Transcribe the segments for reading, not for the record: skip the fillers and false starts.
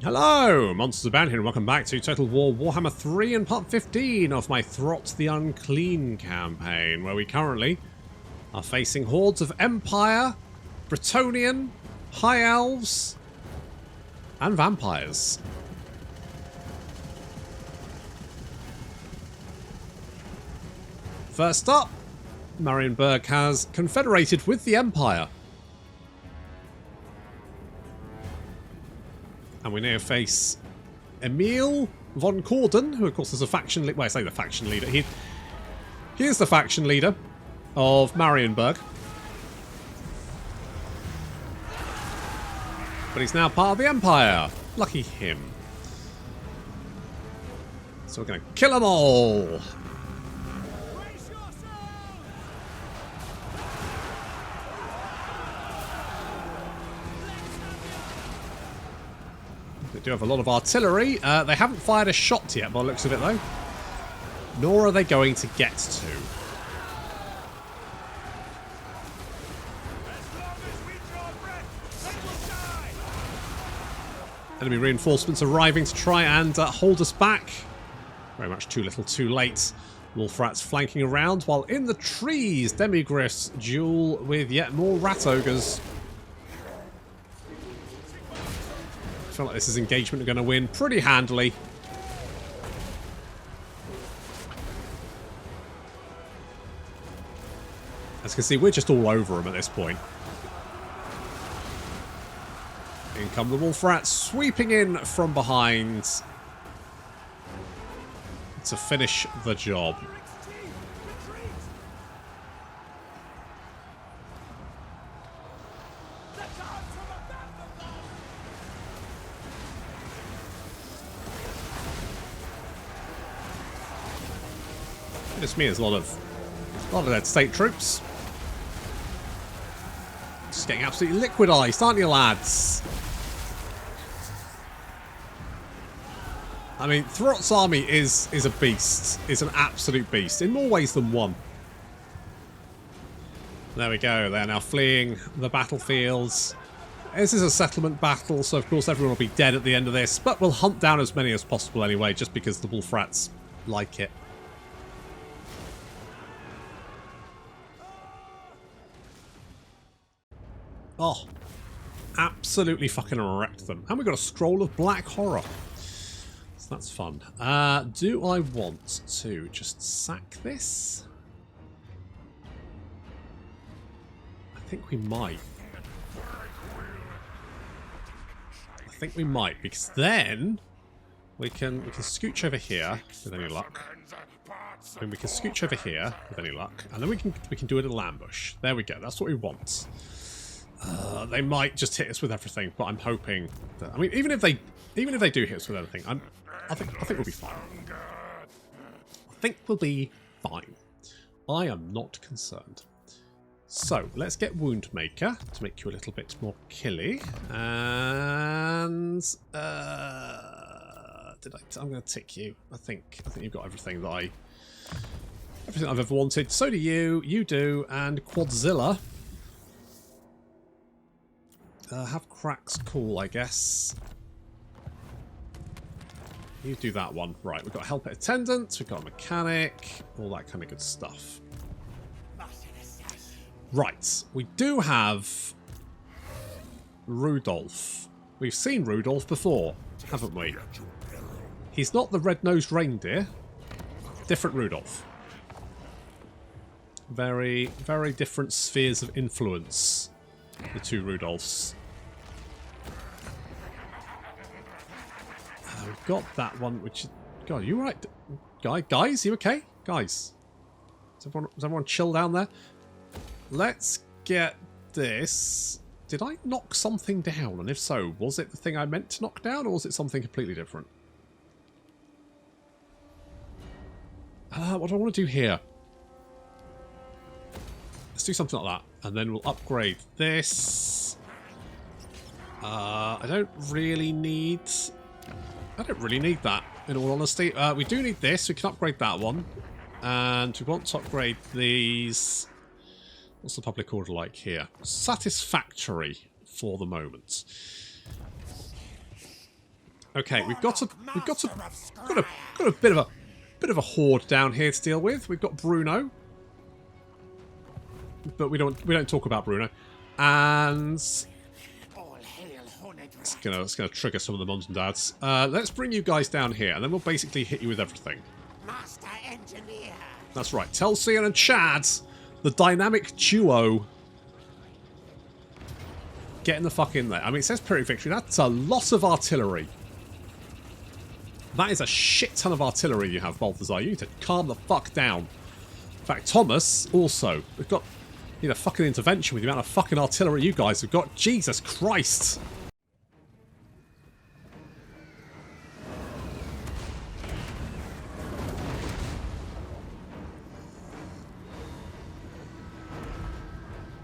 Hello, Monsters Abound here, and welcome back to Total War Warhammer 3 and part 15 of my Throt the Unclean campaign, where we currently are facing hordes of Empire, Bretonnian, High Elves, and Vampires. First up, Marienburg has confederated with the Empire. And we now face Emil von Corden, who of course is a faction leader. Well, I say the faction leader. He is the faction leader of Marienburg. But he's now part of the Empire. Lucky him. So we're going to kill them all. They do have a lot of artillery. They haven't fired a shot yet by the looks of it, though. Nor are they going to get to. Enemy reinforcements arriving to try and hold us back. Very much too little, too late. Wolfrats flanking around, while in the trees, Demigriffs duel with yet more rat ogres. I feel like this is engagement are going to win pretty handily. As you can see, we're just all over them at this point. In come the Wolfrats, sweeping in from behind to finish the job. Just me, there's a lot of dead state troops. Just getting absolutely liquidized, aren't you, lads? I mean, Throt's army is a beast. It's an absolute beast in more ways than one. There we go. They're now fleeing the battlefields. This is a settlement battle, so of course everyone will be dead at the end of this. But we'll hunt down as many as possible anyway, just because the Wolfrats like it. Oh, absolutely fucking wrecked them. And we've got a scroll of black horror. So that's fun. Do I want to just sack this? I think we might. Because then we can scooch over here with any luck. And we can scooch over here with any luck. And then we can do a little ambush. There we go. That's what we want. They might just hit us with everything, but I'm hoping that, I mean, even if they do hit us with anything, I think we'll be fine. I think we'll be fine. I am not concerned. So let's get Woundmaker to make you a little bit more killy, and I'm going to tick you. I think you've got everything that everything I've ever wanted. So do you. You do, and Quadzilla. Have cracks, cool, I guess. You do that one. Right, we've got a helper attendant, we've got a mechanic, all that kind of good stuff. Right, we do have Rudolph. We've seen Rudolph before, haven't we? He's not the red-nosed reindeer. Different Rudolph. Very, very different spheres of influence, the two Rudolphs. We've got that one, which is... God, you right? Guys, you okay? Guys. Does everyone chill down there? Let's get this. Did I knock something down? And if so, was it the thing I meant to knock down, or was it something completely different? What do I want to do here? Let's do something like that. And then we'll upgrade this. I don't really need that, in all honesty. We do need this. We can upgrade that one. And we want to upgrade these. What's the public order like here? Satisfactory for the moment. Okay, we've got a bit of a horde down here to deal with. We've got Bruno, but we don't talk about Bruno, and it's gonna trigger some of the moms and dads. Let's bring you guys down here, and then we'll basically hit you with everything. Master Engineer. That's right, Telsian and Chad, the dynamic duo. Getting the fuck in there. I mean, it says Pyrrhic Victory. That's a lot of artillery. That is a shit ton of artillery you have, Balthazar. You need to calm the fuck down. In fact, Thomas, also. We've got... need a fucking intervention with the amount of fucking artillery you guys have got. Jesus Christ!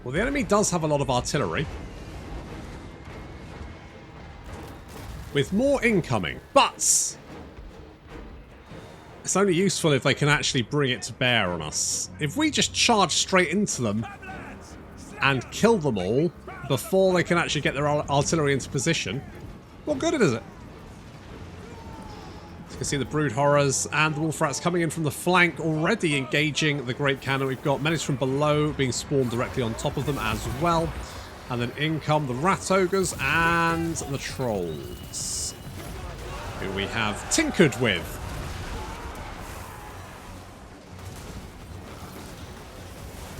Well, the enemy does have a lot of artillery. With more incoming, but... it's only useful if they can actually bring it to bear on us. If we just charge straight into them and kill them all before they can actually get their artillery into position, what good is it? You can see the Brood Horrors and the Wolf Rats coming in from the flank, already engaging the Great Cannon. We've got Menace from below being spawned directly on top of them as well. And then in come the Rat Ogres and the Trolls, who we have tinkered with.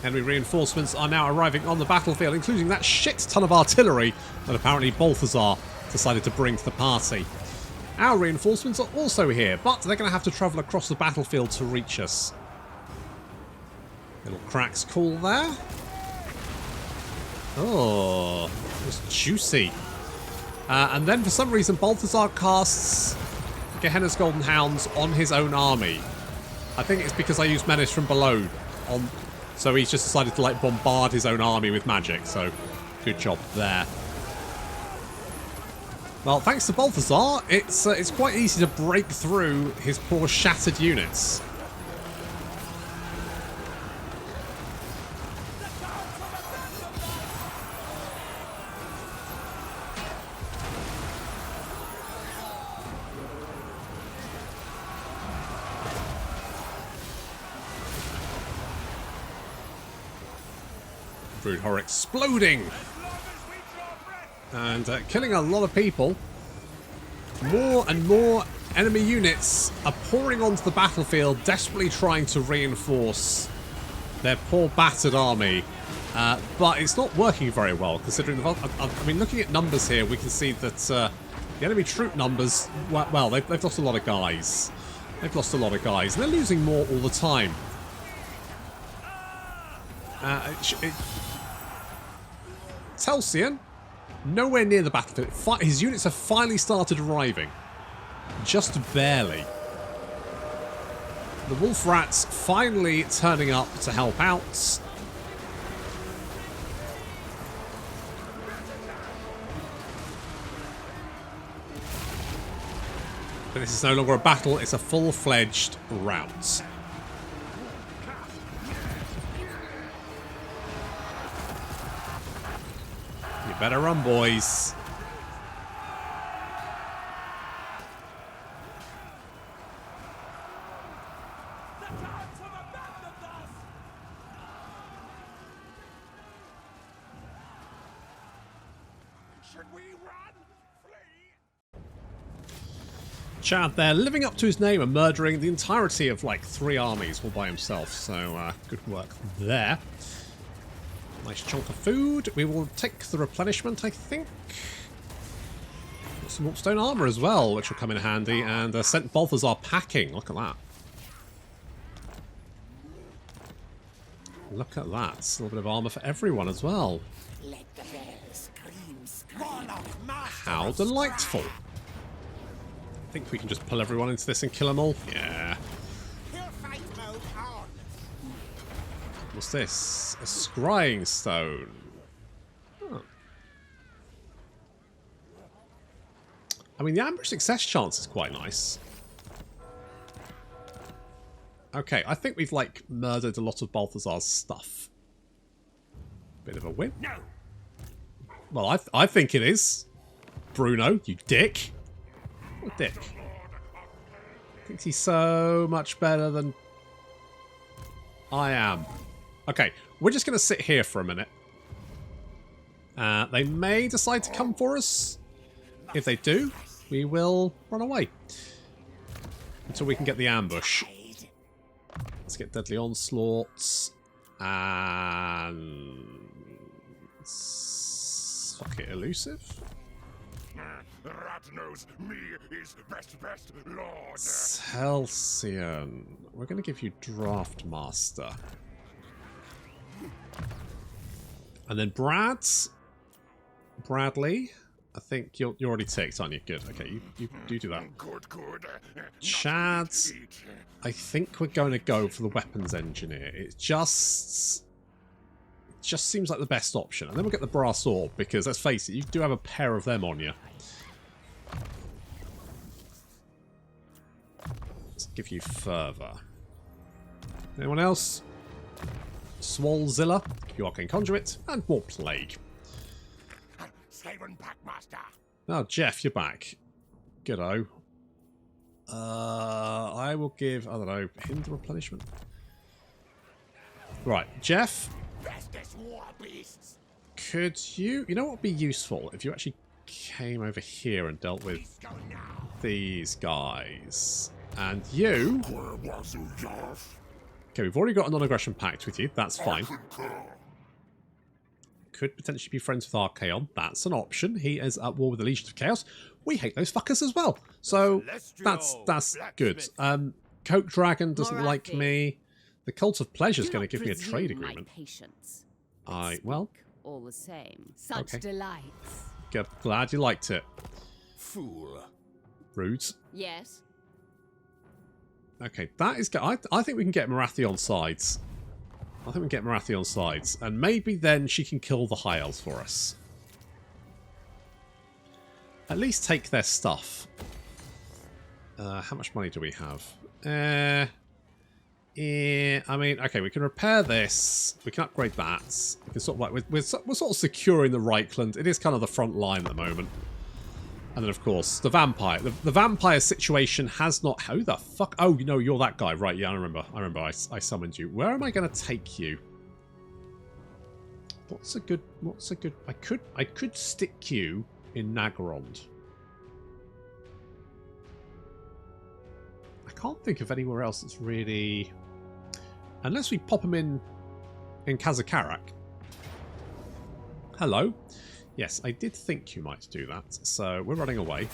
Enemy reinforcements are now arriving on the battlefield, including that shit ton of artillery that apparently Balthazar decided to bring to the party. Our reinforcements are also here, but they're going to have to travel across the battlefield to reach us. Little cracks cool there. Oh, it was juicy. And then for some reason Balthazar casts Gehenna's Golden Hounds on his own army. I think it's because I used Menace from below on... so he's just decided to like bombard his own army with magic, so good job there. Well, thanks to Balthazar, it's quite easy to break through his poor shattered units. Brood Horror exploding and killing a lot of people. More and more enemy units are pouring onto the battlefield, desperately trying to reinforce their poor battered army. But it's not working very well, considering I mean, looking at numbers here, we can see that the enemy troop numbers, well, they've lost a lot of guys. They've lost a lot of guys, and they're losing more all the time. Telsian, nowhere near the battlefield. His units have finally started arriving. Just barely. The Wolf Rats finally turning up to help out. But this is no longer a battle, it's a full-fledged rout. You better run, boys. Chad there, living up to his name and murdering the entirety of like 3 armies all by himself. So good work there. Nice chunk of food. We will take the replenishment, I think. Got some Warpstone armor as well, which will come in handy. And sent Balthazar packing. Look at that. Look at that. A little bit of armor for everyone as well. Let the bells scream. How delightful. I think we can just pull everyone into this and kill them all. Yeah. What's this? A scrying stone. Huh. I mean, the ambush success chance is quite nice. Okay, I think we've, like, murdered a lot of Balthazar's stuff. Bit of a win. No. Well, I think it is. Bruno, you dick. What a dick. Thinks he's so much better than I am. Okay, we're just going to sit here for a minute. They may decide to come for us. If they do, we will run away. Until we can get the ambush. Let's get Deadly Onslaughts. And... Fuck it, Elusive. Rat knows me is best lord. Halcyon. We're going to give you Draft Master. And then Bradley. I think you're already ticked, aren't you? Good. Okay, you do that. Good. Chad. I think we're going to go for the Weapons Engineer. It just seems like the best option. And then we'll get the Brass Orb, because let's face it, you do have a pair of them on you. Let's give you Fervor. Anyone else? Swalzilla, give you Arcane Conduit, and more Plague. Oh, Jeff, you're back. Good-o. I will give, I don't know, Hinder Replenishment? Right, Jeff. Could you... You know what would be useful? If you actually came over here and dealt with these guys. And you... Okay, we've already got a non-aggression pact with you. That's fine. Could potentially be friends with Archaon. That's an option. He is at war with the Legion of Chaos. We hate those fuckers as well. So that's good. Coke Dragon doesn't like me. The Cult of Pleasure is going to give me a trade agreement. Well, all the same. Such delights. Good. Glad you liked it. Fool. Rude. Yes. Okay, that is good. I think we can get Marathi on sides. And maybe then she can kill the High Elves for us. At least take their stuff. How much money do we have? I mean, okay, we can repair this. We can upgrade that. We can sort of like we're sort of securing the Reichland. It is kind of the front line at the moment. And then, of course, the vampire. The vampire situation has not... Who the fuck? Oh, you know, you're that guy. Right, yeah, I remember. I summoned you. Where am I going to take you? What's a good... I could stick you in Nagarond. I can't think of anywhere else that's really... Unless we pop him in Kazakarak. Hello. Yes, I did think you might do that, so we're running away.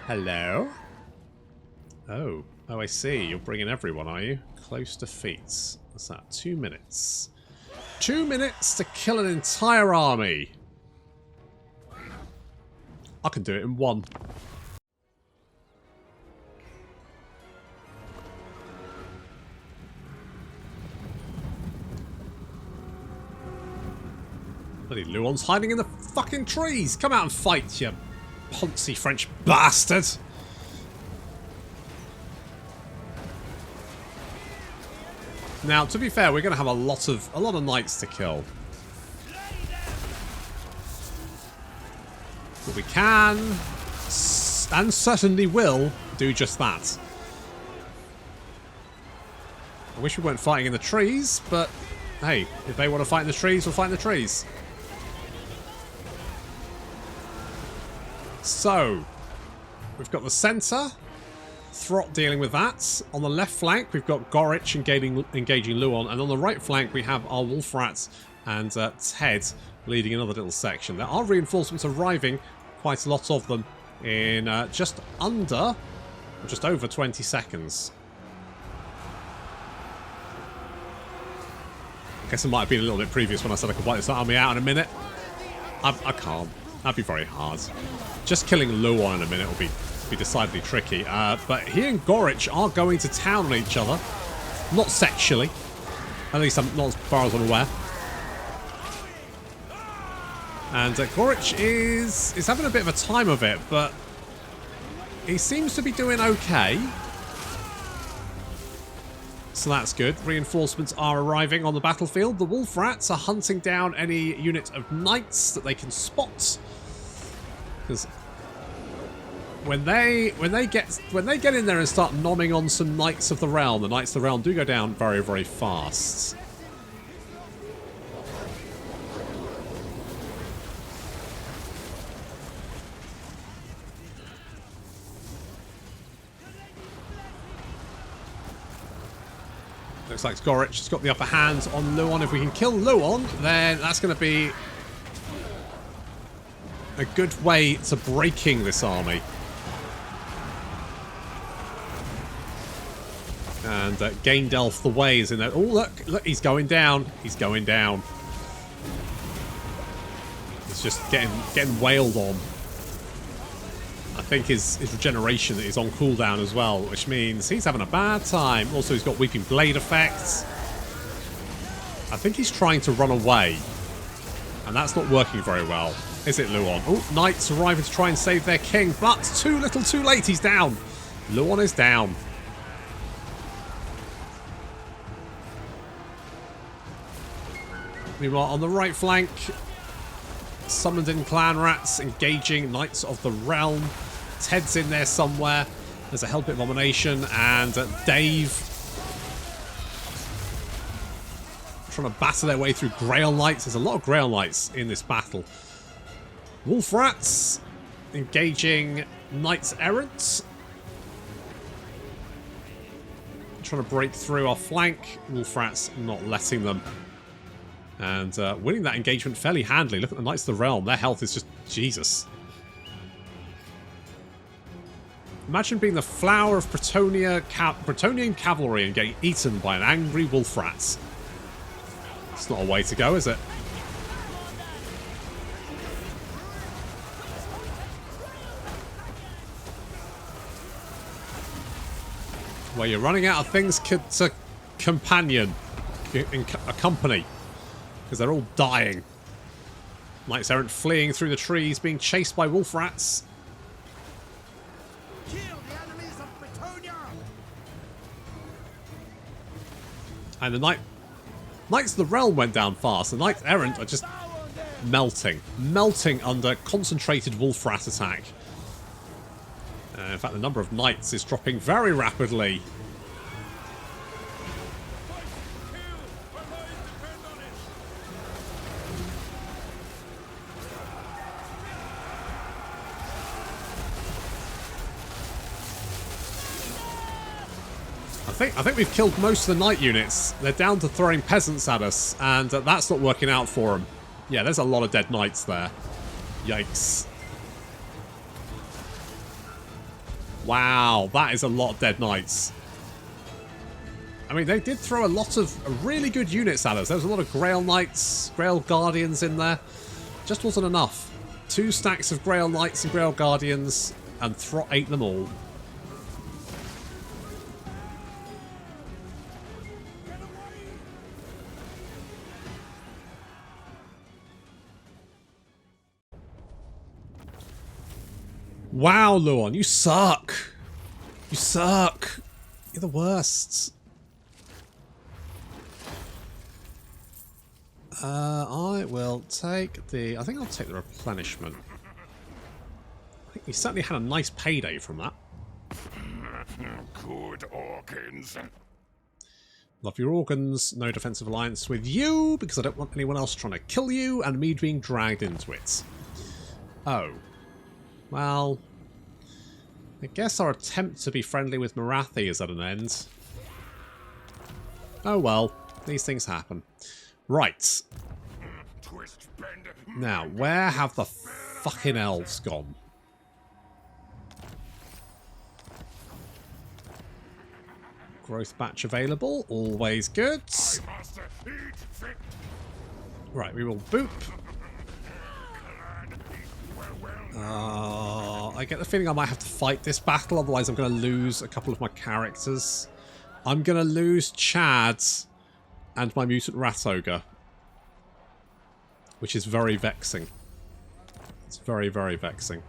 Hello? Oh, I see. You're bringing everyone, are you? Close defeats. What's that? 2 minutes. 2 minutes to kill an entire army. I can do it in 1. Bloody Luan's hiding in the fucking trees. Come out and fight, you poncy French bastard. Now, to be fair, we're going to have a lot of knights to kill. But we can, and certainly will, do just that. I wish we weren't fighting in the trees, but hey, if they want to fight in the trees, we'll fight in the trees. So, we've got the centre, Throt dealing with that. On the left flank, we've got Gorich engaging Luan, and on the right flank, we have our Wolf Rats and Ted leading another little section. There are reinforcements arriving, quite a lot of them, in just over 20 seconds. I guess I might have been a little bit previous when I said I could wipe this army out in a minute. I can't. That'd be very hard. Just killing Luan in a minute will be decidedly tricky. But he and Gorich are going to town on each other. Not sexually. At least not as far as I'm aware. And Gorich is having a bit of a time of it, but he seems to be doing okay. So that's good. Reinforcements are arriving on the battlefield. The Wolf Rats are hunting down any unit of knights that they can spot. Because when they get in there and start nomming on some Knights of the Realm, the Knights of the Realm do go down very, very fast. Looks like Gorich has got the upper hand on Luan. If we can kill Luan, then that's going to be a good way to breaking this army. And Gaindelf the Way is in there. Oh, look, he's going down. He's going down. He's just getting wailed on. I think his regeneration is on cooldown as well, which means he's having a bad time. Also, he's got Weeping Blade effects. I think he's trying to run away. And that's not working very well. Is it Luan? Oh, Knights arriving to try and save their king, but too little too late. He's down. Luan is down. Meanwhile, on the right flank, summoned in clan rats engaging Knights of the Realm. Ted's in there somewhere. There's a Hellpit Abomination and Dave trying to batter their way through Grail Knights. There's a lot of Grail Knights in this battle. Wolf Rats engaging Knights Errant. Trying to break through our flank. Wolf Rats not letting them. And winning that engagement fairly handily. Look at the Knights of the Realm. Their health is just... Jesus. Imagine being the flower of Bretonnian cavalry and getting eaten by an angry wolf rat. It's not a way to go, is it? Well, you're running out of things to companion, accompany, because they're all dying. Knights Errant fleeing through the trees, being chased by wolf rats. Kill the enemies of Bretonnia! And the Knights of the Realm went down fast. The Knights Errant are just melting under concentrated wolf rat attack. In fact, the number of knights is dropping very rapidly. I think we've killed most of the knight units. They're down to throwing peasants at us, and that's not working out for them. Yeah, there's a lot of dead knights there. Yikes. Wow, that is a lot of dead knights. I mean, they did throw a lot of really good units at us. There was a lot of Grail Knights, Grail Guardians in there. Just wasn't enough. 2 stacks of Grail Knights and Grail Guardians, and Throt ate them all. Wow, Luan, you suck. You suck. You're the worst. I will take the... I think I'll take the replenishment. I think we certainly had a nice payday from that. Good organs. Love your organs. No defensive alliance with you, because I don't want anyone else trying to kill you, and me being dragged into it. Oh. Well, I guess our attempt to be friendly with Marathi is at an end. Oh well, these things happen. Right. Now, where have the fucking elves gone? Growth batch available, always good. Right, we will boop. I get the feeling I might have to fight this battle, otherwise I'm going to lose a couple of my characters. I'm going to lose Chad and my Mutant Rat Ogre, which is very vexing. It's very, very vexing.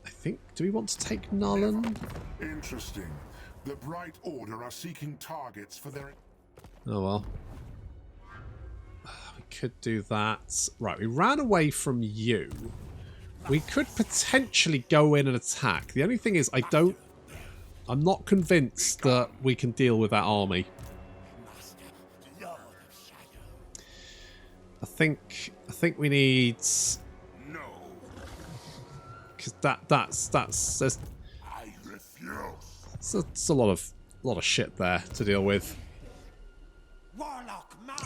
I think, do we want to take Nullen? Interesting. The Bright Order are seeking targets for their... Oh well. We could do that. Right, we ran away from you. We could potentially go in and attack. The only thing is, I'm not convinced that we can deal with that army. I think we need, because that's it's a lot of shit there to deal with.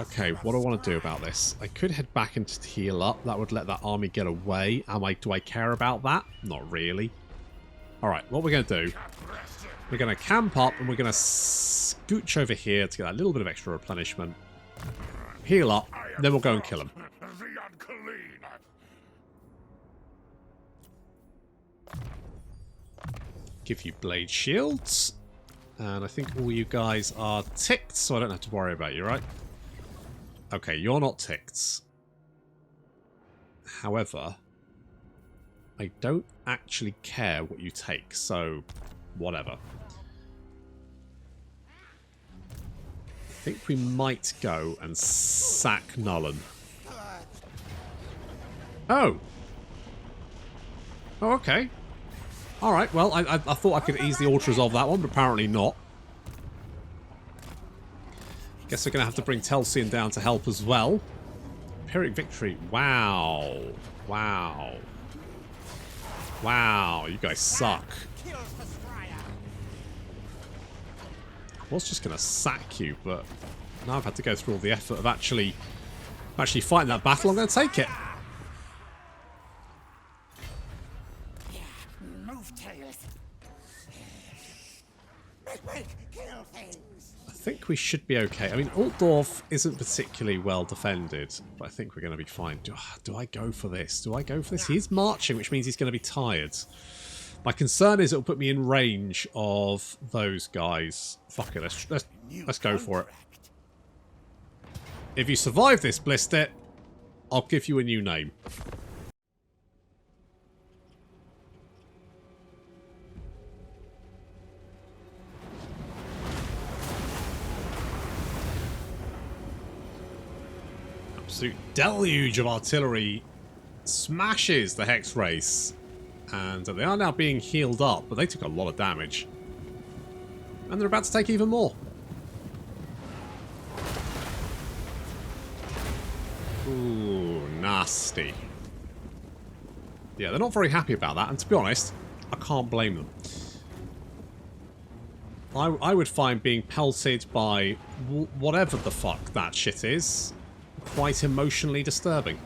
Okay, what do I want to do about this? I could head back into to heal up. That would let that army get away. Do I care about that? Not really. Alright, what we're going to do, we're going to camp up and we're going to scooch over here to get a little bit of extra replenishment. Heal up, then we'll go and kill him. Give you blade shields. And I think all you guys are ticked, so I don't have to worry about you, right? Okay, you're not ticked. However, I don't actually care what you take, so whatever. I think we might go and sack Louen. Oh! Oh, okay. Alright, well, I thought I could easily auto-resolve that one, but apparently not. Guess we're going to have to bring Telsian down to help as well. Pyrrhic victory. Wow. Wow. Wow, you guys suck. I was just going to sack you, but now I've had to go through all the effort of actually fighting that battle. I'm going to take it. I think we should be okay. I mean, Altdorf isn't particularly well defended, but I think we're going to be fine. Do I go for this? Do I go for this? He is marching, which means he's going to be tired. My concern is it'll put me in range of those guys. Fuck it, let's go for it. If you survive this, Blister, I'll give you a new name. Absolute deluge of artillery smashes the Hex race. And they are now being healed up, but they took a lot of damage. And they're about to take even more. Ooh, nasty. Yeah, they're not very happy about that, and to be honest, I can't blame them. I would find being pelted by whatever the fuck that shit is quite emotionally disturbing.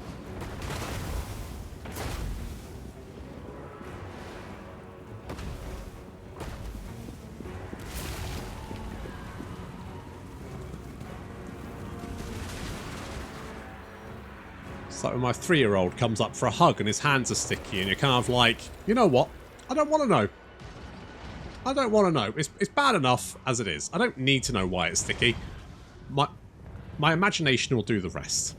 It's like when my 3-year-old comes up for a hug and his hands are sticky and you're kind of like, you know what? I don't want to know. I don't want to know. It's bad enough as it is. I don't need to know why it's sticky. My imagination will do the rest.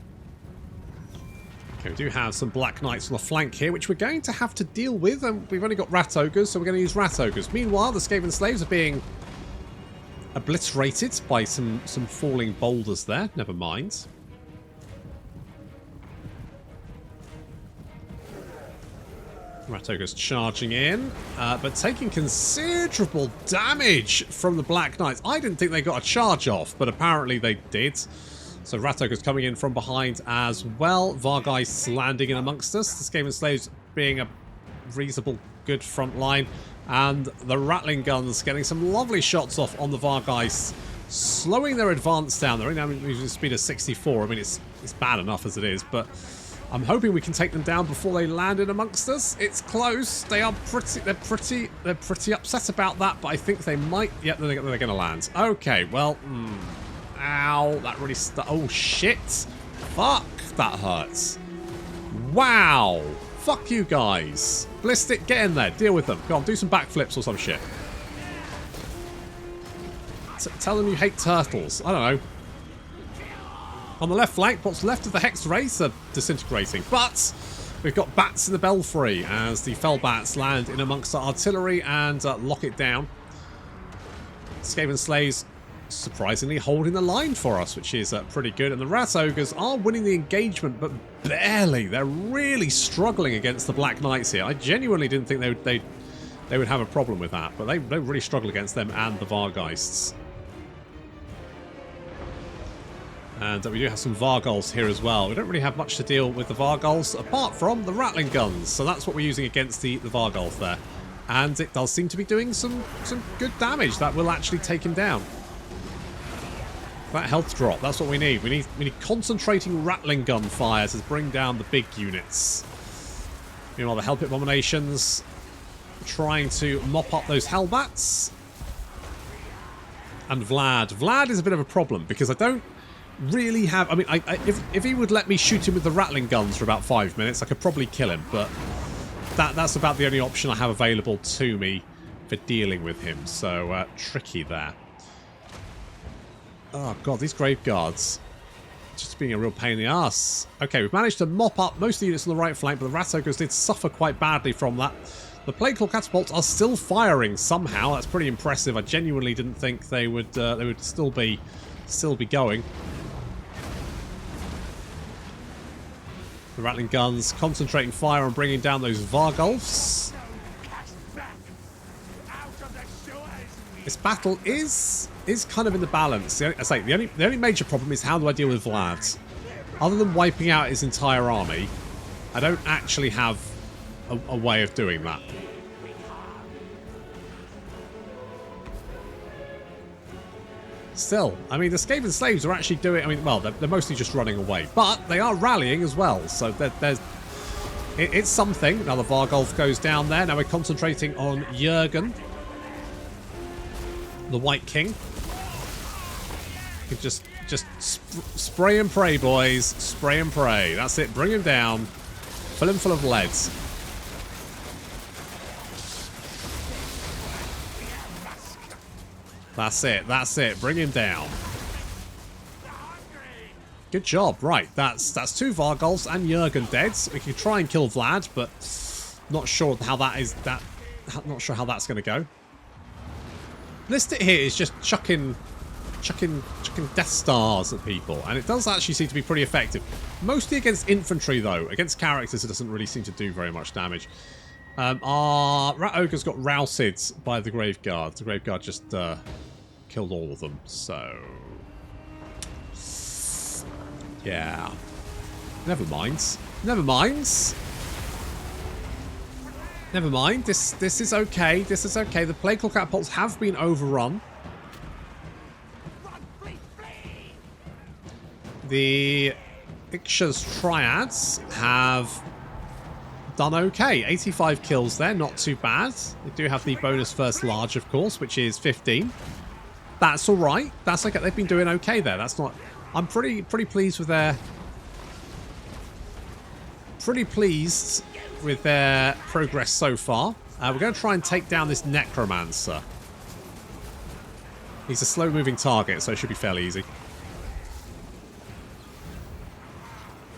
Okay, we do have some Black Knights on the flank here, which we're going to have to deal with. And we've only got Rat Ogres, so we're going to use Rat Ogres. Meanwhile, the Skaven Slaves are being obliterated by some falling boulders there. Never mind. Rat Ogres charging in, but taking considerable damage from the Black Knights. I didn't think they got a charge off, but apparently they did. So Rat Ogres coming in from behind as well. Vargheists landing in amongst us. The Skaven Slaves being a reasonable, good front line. And the Rattling Guns getting some lovely shots off on the Vargheists, slowing their advance down. They're only moving speed of 64. I mean, it's bad enough as it is, but I'm hoping we can take them down before they land in amongst us. It's close. They're pretty upset about that, but I think they might. Yeah, they're going to land. Okay, well, ow, that really oh shit! Fuck, that hurts. Wow, fuck you guys. Ballistic, get in there, deal with them. Go on, do some backflips or some shit. Tell them you hate turtles. I don't know. On the left flank, what's left of the Hex race are disintegrating, but we've got bats in the belfry as the fell bats land in amongst the artillery and lock it down. Skaven Slaves surprisingly holding the line for us, which is pretty good. And the Rat Ogres are winning the engagement, but barely. They're really struggling against the Black Knights here. I genuinely didn't think they would have a problem with that, but they really struggle against them and the Vargheists. And we do have some Vargulls here as well. We don't really have much to deal with the Vargulls, apart from the Rattling Guns. So that's what we're using against the Vargulls there. And it does seem to be doing some good damage that will actually take him down. That health drop, that's what we need. We need concentrating Rattling Gun fire to bring down the big units. Meanwhile, the Hellpit Abominations trying to mop up those Hellbats. And Vlad. Vlad is a bit of a problem because I don't really have... I mean, if he would let me shoot him with the Rattling Guns for about 5 minutes, I could probably kill him, but that's about the only option I have available to me for dealing with him. So, tricky there. Oh, God, these Grave Guards. Just being a real pain in the ass. Okay, we've managed to mop up most of the units on the right flank, but the Rat Ogres did suffer quite badly from that. The Plague Claw Catapults are still firing somehow. That's pretty impressive. I genuinely didn't think they would still be going. The Rattling Guns concentrating fire on bringing down those Vargulfs. This battle is kind of in the balance. I say the only major problem is how do I deal with Vlad? Other than wiping out his entire army, I don't actually have a way of doing that. Still, I mean, the Skaven Slaves are actually doing... I mean, well, they're mostly just running away. But they are rallying as well, so it's something. Now the Vargulf goes down there. Now we're concentrating on Jurgen, the White King. You can just spray and pray, boys. Spray and pray. That's it. Bring him down. Fill him full of lead. That's it. That's it. Bring him down. Good job. Right. That's 2 Vargulfs and Jurgen dead. We can try and kill Vlad, but not sure how that is. Not sure how that's going to go. Listed here is just chucking Death Stars at people, and it does actually seem to be pretty effective. Mostly against infantry, though. Against characters, it doesn't really seem to do very much damage. Our Rat Ogres got routed by the Grave Guard. The Grave Guard just killed all of them, so... yeah. Never mind. Never mind. Never mind. This is okay. This is okay. The Plague Claw Catapults have been overrun. The Ixcha's Triads have done okay. 85 kills there, not too bad. They do have the bonus first large, of course, which is 15. That's all right. That's okay. They've been doing okay there. That's not... I'm pretty pleased with their... pretty pleased with their progress so far. We're going to try and take down this Necromancer. He's a slow-moving target, so it should be fairly easy.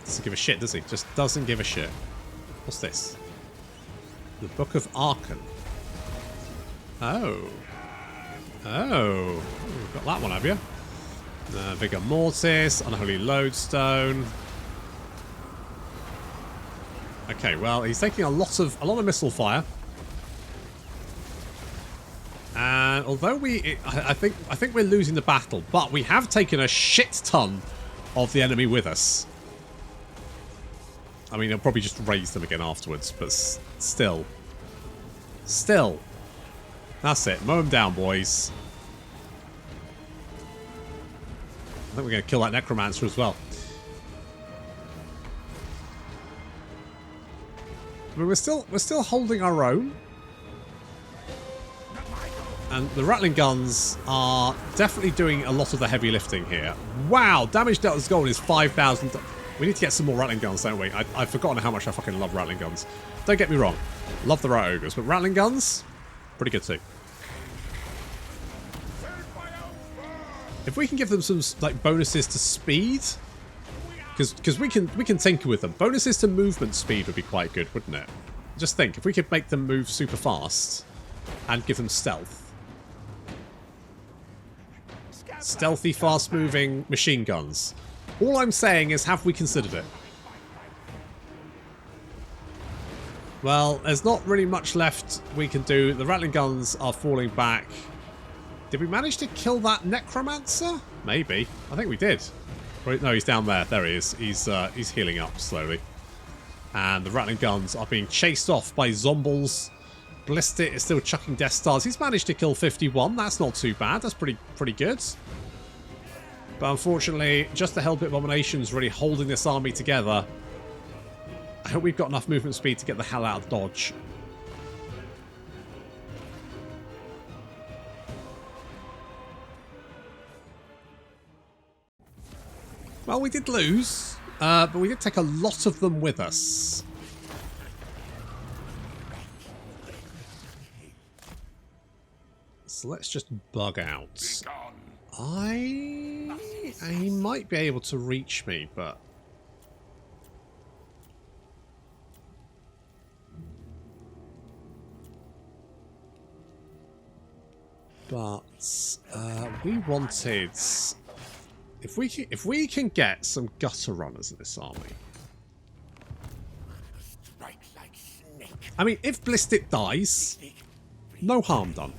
Doesn't give a shit, does he? Just doesn't give a shit. What's this? The Book of Archon. Oh. Oh. You've got that one, have you? Vigor Mortis, Unholy Lodestone. Okay, well, he's taking a lot of missile fire. And although I think we're losing the battle, but we have taken a shit ton of the enemy with us. I mean, he'll probably just raise them again afterwards, but still. Still. That's it. Mow them down, boys. I think we're going to kill that Necromancer as well. I mean, we're still holding our own. And the Rattling Guns are definitely doing a lot of the heavy lifting here. Wow, damage dealt as gold is 5,000. We need to get some more Rattling Guns, don't we? I've forgotten how much I fucking love Rattling Guns. Don't get me wrong. Love the Rat Ogres, but Rattling Guns, pretty good too. If we can give them some like bonuses to speed, because we can tinker with them. Bonuses to movement speed would be quite good, wouldn't it? Just think, if we could make them move super fast and give them stealth. stealthy, fast-moving machine guns. All I'm saying is, have we considered it? Well, there's not really much left we can do. The rattling guns are falling back. Did we manage to kill that necromancer? Maybe. I think we did. No, he's down there. There he is. He's healing up slowly. And the rattling guns are being chased off by zombies. Ballistic is still chucking Death Stars. He's managed to kill 51. That's not too bad. That's pretty good. But unfortunately, just the Hellbit Abomination's really holding this army together. I hope we've got enough movement speed to get the hell out of dodge. Well, we did lose, but we did take a lot of them with us. So let's just bug out. He might be able to reach me, but... we wanted... If we can get some gutter runners in this army... I mean, if Ballistic dies, no harm done.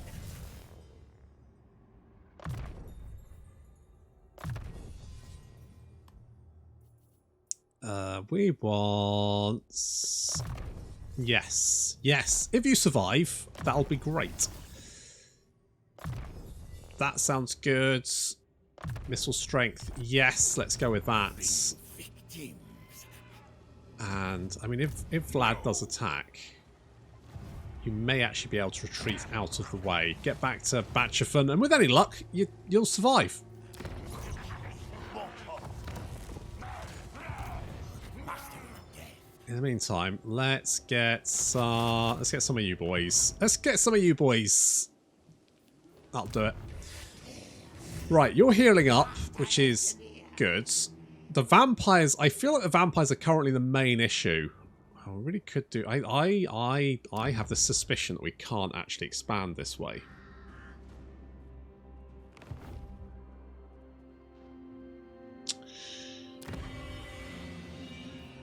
We want... Yes. Yes. If you survive, that'll be great. That sounds good. Missile strength. Yes, let's go with that. And, I mean, if Vlad does attack, you may actually be able to retreat out of the way. Get back to Batchafan, and with any luck, you'll survive. In the meantime, let's get some of you boys. That'll do it. Right, you're healing up, which is good. The vampires, I feel like the vampires are currently the main issue. I really could do... I have the suspicion that we can't actually expand this way.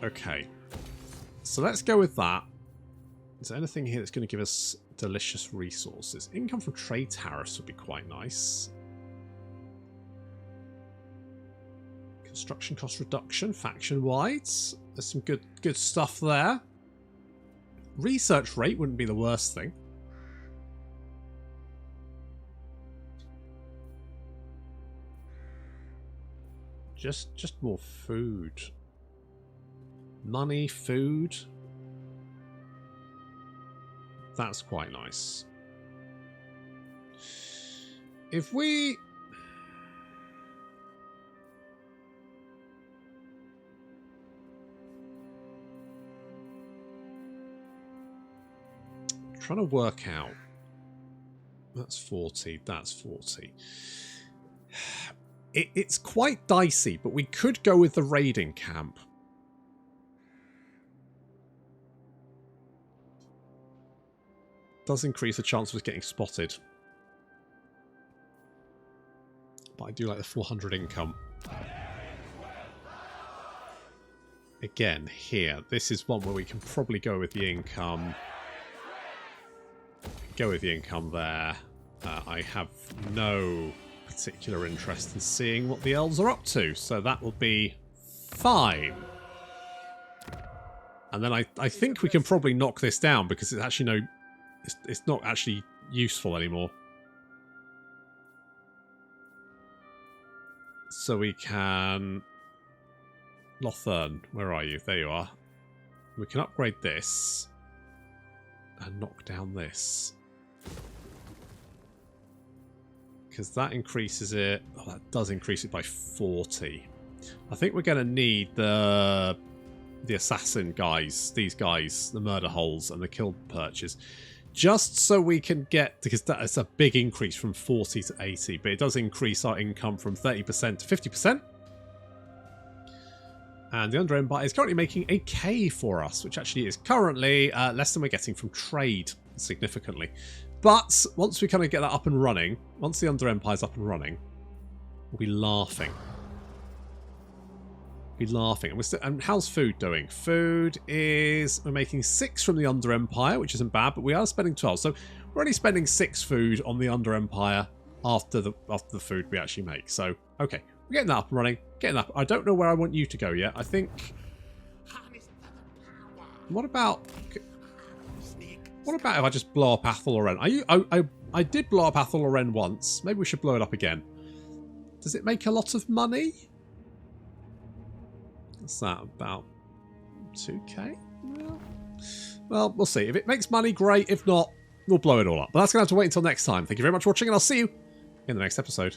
Okay. So let's go with that. Is there anything here that's going to give us delicious resources? Income from trade tariffs would be quite nice. Construction cost reduction, faction-wide. There's some good stuff there. Research rate wouldn't be the worst thing. Just more food. Money, food. That's quite nice. If we... trying to work out. That's 40, that's 40. It's quite dicey, but we could go with the raiding camp. Does increase the chance of us getting spotted. But I do like the 400 income. Again, here, this is one where we can probably go with the income. Go with the income there. I have no particular interest in seeing what the elves are up to, so that will be fine. And then I think we can probably knock this down because it's actually it's not actually useful anymore. So we can... Lothern, where are you? There you are. We can upgrade this and knock down this. Because that increases it... Oh, that does increase it by 40. I think we're going to need the assassin guys, these guys, the murder holes and the kill perches. Just so we can get... Because that's a big increase from 40 to 80. But it does increase our income from 30% to 50%. And the Under Empire is currently making a K for us, which actually is currently less than we're getting from trade, significantly. But once we kind of get that up and running, once the Under Empire is up and running, We'll be laughing. Be laughing. And how's food doing? Food is... We're making 6 from the Under Empire, which isn't bad, but we are spending 12. So we're only spending 6 food on the Under Empire after the food we actually make. So, okay. We're getting that up and running. Getting up. I don't know where I want you to go yet. I think... What about if I just blow up Athel Loren? I did blow up Athel Loren once. Maybe we should blow it up again. Does it make a lot of money? What's that, about 2k? Well, we'll see. If it makes money, great. If not, we'll blow it all up. But that's going to have to wait until next time. Thank you very much for watching, and I'll see you in the next episode.